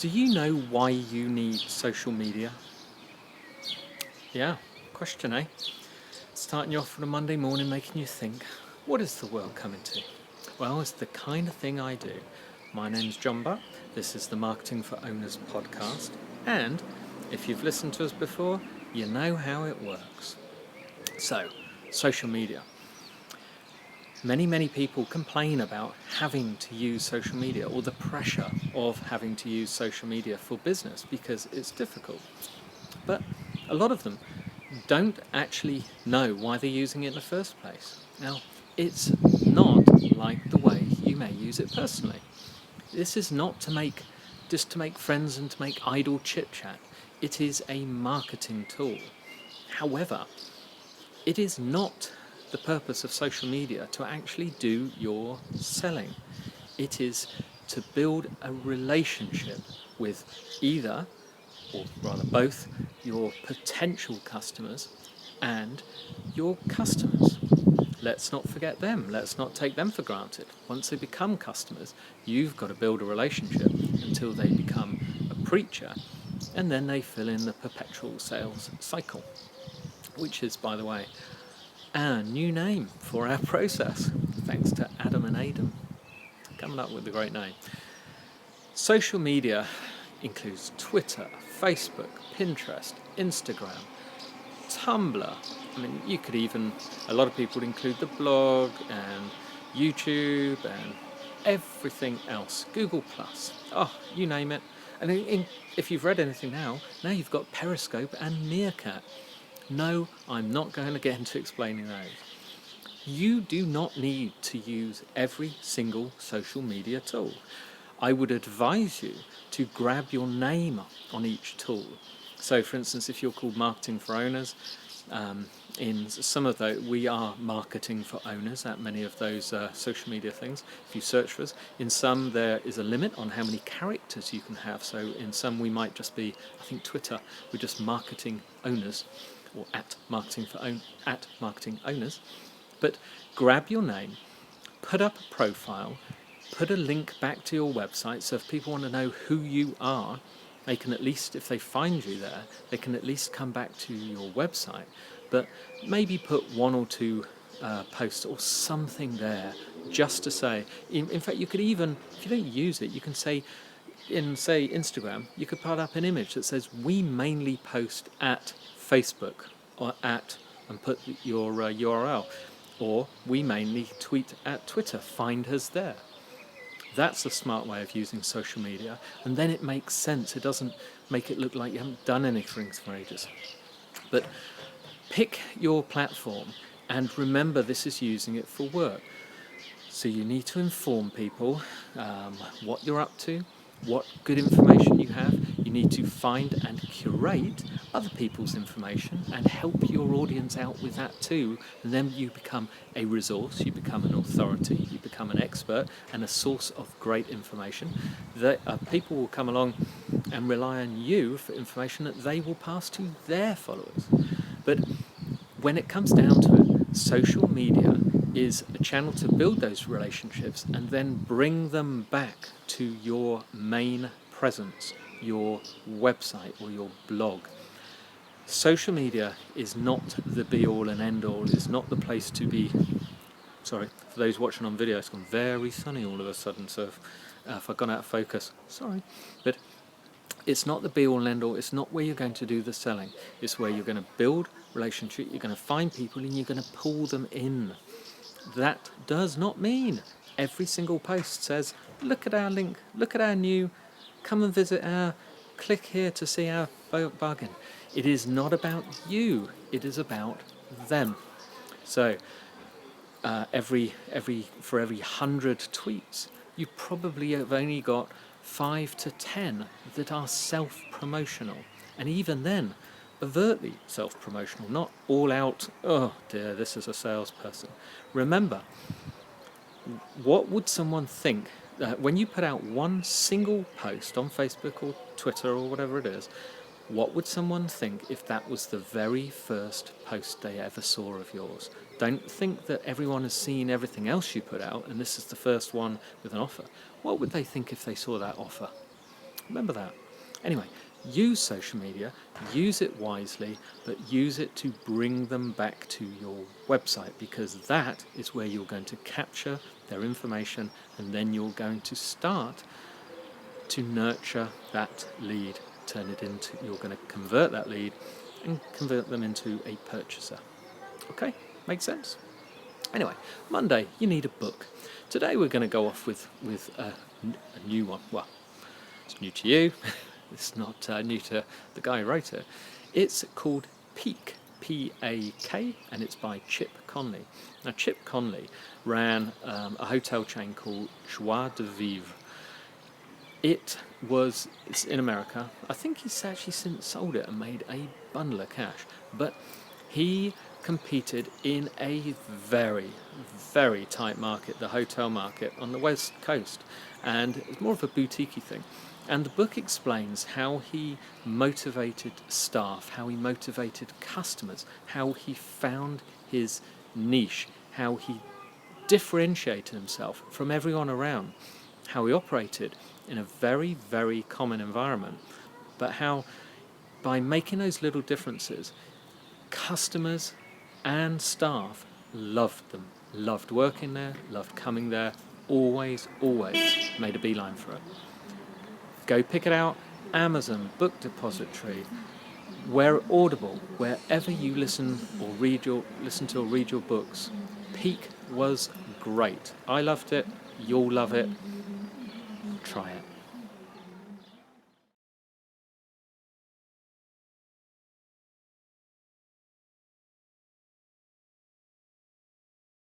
Do you know why you need social media? Yeah, question, eh? Starting you off on a Monday morning, making you think, what is the world coming to? Well, it's the kind of thing I do. My name's John Butt. This is the Marketing for Owners podcast. And if you've listened to us before, you know how it works. So, social media. Many people complain about having to use social media or the pressure of having to use social media for business because it's difficult. But a lot of them don't actually know why they're using it in the first place. Now, it's not like the way you may use it personally. This is not just to make friends and to make idle chit chat. It is a marketing tool. However, it is not the purpose of social media to actually do your selling. It is to build a relationship with either, or rather both, your potential customers and your customers. Let's not forget them. Let's not take them for granted. Once they become customers, you've got to build a relationship until they become a preacher, and then they fill in the perpetual sales cycle, which is, by the way, our new name for our process, thanks to Adam and Adam, coming up with a great name. Social media includes Twitter, Facebook, Pinterest, Instagram, Tumblr. I mean, you could even, a lot of people would include the blog and YouTube and everything else. Google Plus, oh, you name it. And if you've read anything now you've got Periscope and Meerkat. No, I'm not going to get into explaining those. You do not need to use every single social media tool. I would advise you to grab your name on each tool. So, for instance, if you're called Marketing for Owners, in some of those, we are marketing for owners at many of those social media things. If you search for us, in some there is a limit on how many characters you can have. So in some we might just be, I think Twitter, we're just marketing owners, or at marketing owners. But grab your name, put up a profile, put a link back to your website, so if people want to know who you are, they can at least, if they find you there, they can at least come back to your website. But maybe put one or two posts or something there just to say, in fact, you could even, if you don't use it, you can say, in, say, Instagram, you could put up an image that says, we mainly post at Facebook, or at, and put your URL. Or we mainly tweet at Twitter, find us there. That's a smart way of using social media, and then it makes sense. It doesn't make it look like you haven't done anything for ages. But pick your platform, and remember this is using it for work. So you need to inform people what you're up to, what good information you have. You need to find and curate other people's information and help your audience out with that too. And then you become a resource, you become an authority, you become an expert and a source of great information. That people will come along and rely on you for information that they will pass to their followers. But when it comes down to it, social media is a channel to build those relationships and then bring them back to your main presence, your website or your blog. Social media is not the be-all and end-all. It's not the place to be. Sorry, for those watching on video, it's gone very sunny all of a sudden, so if I've gone out of focus, sorry. But it's not the be-all and end-all. It's not where you're going to do the selling. It's where you're going to build relationship, you're going to find people and you're going to pull them in. That does not mean every single post says, look at our link, look at our new, come and visit our, click here to see our bargain. It is not about you, it is about them. So for every 100 tweets, you probably have only got 5 to 10 that are self-promotional. And even then, overtly self-promotional, not all out, oh dear, this is a salesperson. Remember, what would someone think when you put out one single post on Facebook or Twitter or whatever it is, what would someone think if that was the very first post they ever saw of yours? Don't think that everyone has seen everything else you put out and this is the first one with an offer. What would they think if they saw that offer? Remember that. Anyway, use social media, use it wisely, but use it to bring them back to your website, because that is where you're going to capture their information, and then you're going to start to nurture that lead, you're going to convert that lead and convert them into a purchaser. Okay, makes sense? Anyway, Monday, you need a book. Today we're going to go off with a new one. Well, it's new to you. It's not new to the guy who wrote it. It's called Peak, P-A-K, and it's by Chip Conley. Now, Chip Conley ran a hotel chain called Joie de Vivre. It's in America. I think he's actually since sold it and made a bundle of cash. But he competed in a very, very tight market, the hotel market on the West Coast. And it's more of a boutique-y thing. And the book explains how he motivated staff, how he motivated customers, how he found his niche, how he differentiated himself from everyone around, how he operated in a very, very common environment, but how by making those little differences, customers and staff loved them, loved working there, loved coming there, always made a beeline for it. Go pick it out, Amazon, Book Depository, where Audible, wherever you listen to or read your books. Peak was great. I loved it, you'll love it. Try it.